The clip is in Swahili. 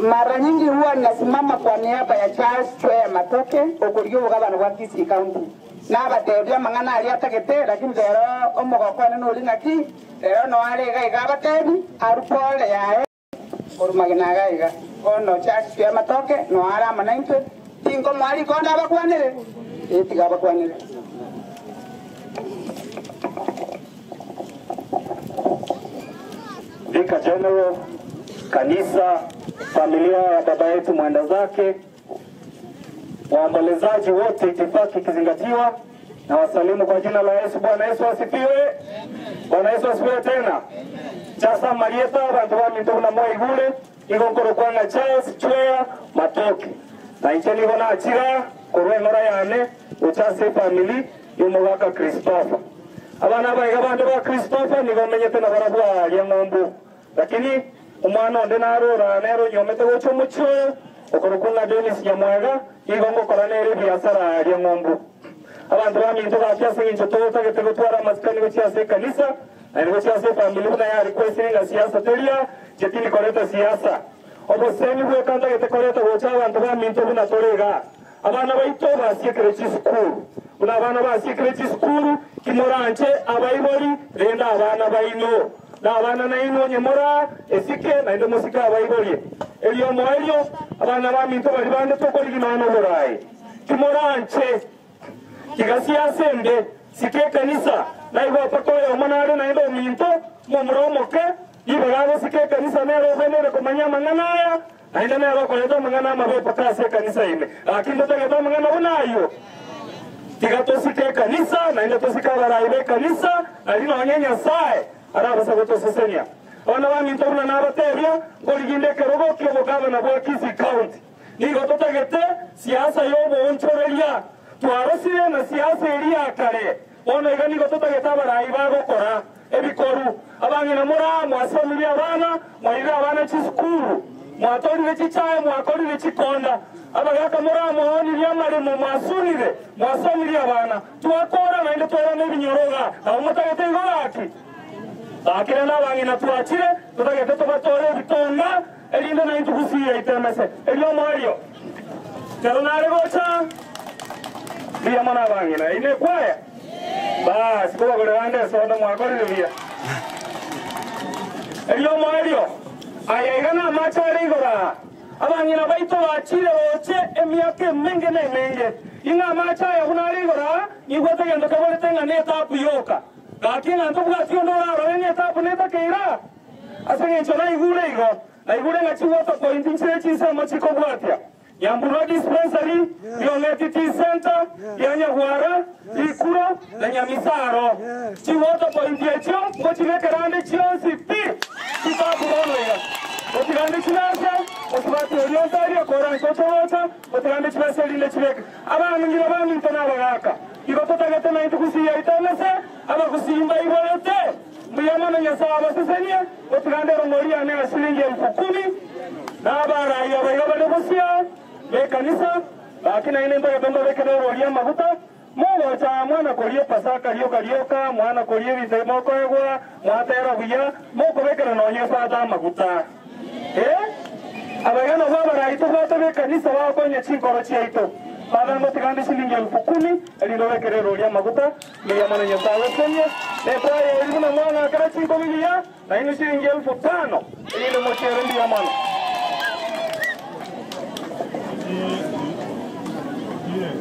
Mara nyingi huwa nasimama kwa niaba ya Charles Chwea Matoke okurio gavana wa Kisii County. Na batebya mangana ali atakete lakini lero omugokone no lingaki lero no ale ga batebi arupole yae orumagina gaiga ono Charles Chwea Matoke no ala manainte tingo mwali konda bakwanire etiga bakwanire. Vika General, kanisa, familia ya baba yetu mwenda zake, waombolezaji wote itifaki ikizingatiwa, na wasalimu kwa jina la Yesu. Bwana Yesu asifiwe. Bwana Yesu asifiwe tena. Chasa Marieta bantu wa minto na moyo igule igonkoro kwa na Charles Chwea Matoke. Na incheni gona achira korwe ngora yane uchase family yumugaka Christopher. Abana baiga bantu ba Christopher ni gomenyete na barabwa ya ngombo. Lakini umwana onde narora nero nyomete gocho mucho okorokunga Dennis Nyamwaga igongo koranere biasara ya ngombo. Abantu baminto bakyase incho tota getego twara maskani gochiase kanisa na gochiase family na ya request nga siasa teria jetini koleta siasa. Obo semi bwe kanda gete koleta gocha abantu baminto buna torega. Abana baito basiye krechi school. Una abana basiye krechi school kimoranche abayibori renda abana bayino. Na abana na ino nyemora esike na ndo musika abayibori. Elio moelio abana baminto bali bande tokoli ginono borai. Kimoranche kigasiya sende sike kanisa na igo pakoya omanare na ndo minto momromoke ibagabo sike kanisa nero venere komanya mangana na ndo nero koleta mangana mabe pakase kanisa ime lakini ndo tegeta mangana unayo tigato sike kanisa na ndo tosika baraibe kanisa alino onyenya sae araba sagoto sesenia ona wa minto na nabateria goliginde kerogo kyo gavana wa Kisii County nigo totegete siasa yobo onchoreria tuarosire na siasa eria kare ona igani gotota getabara ibago kora ebikoru abangina mura mwasomiri abana mwaira abana chiskuru mwatorire chichaye mwakorire chikonda abagaka mura muhoni lyamare mu masunire mwasomiri abana tuakora na inde twara nebinyoroga abumutagete igoraki akira nabangina tuachire tutagete tubatore bitonga elinde na intukusiye itemese elio mario teronare gocha Via mana bangina ine kwaya bas ko gore wande soda mwakori via elio mario ayegana machari gora abangina baito achire oche emiake menge inga machaya kunari gora igwete gendo kabole tenga neta puyoka lakini ndo bwatio ndo ra neta puneta keira asenge chona igure igo na igure ngachiwoto ko indinchire chisa machiko bwatia Yambura dispensary, Yongeti Center, Yanyagwara, Ikuro, na Nyamisaro. Chiwoto po indiecho, mochileke rande chionsi pi. Kitabu bono ya. Mochilande chinasa, mochibati oriontario, koran kochawota, mochilande chinasa linde chileke. Aba mingira ba mintona bagaka. Igotota gete na intukusi ya itanese, aba kusimba ibolete. Muyamana nyasa abasesenia, mochilande rongoria nega shilingi 10,000. Na bara ya bayaba negosia. Be kanisa lakini ine ndo yabendo bekero rolia mabuta mugo cha mwana kolie pasaka lioka mwana kolie bize moko egwa mwatera buya moko bekero no nyefa da mabuta abagana baba raito goto be kanisa wa konye chinkoro chiaito baba mo tigande shilingi 10,000 elindo bekero rolia mabuta le yamana nyefa wesenye le kwa elimu mwana kara 5,000 na ine shilingi 5,000 elindo mo cherendi yamana Yeah,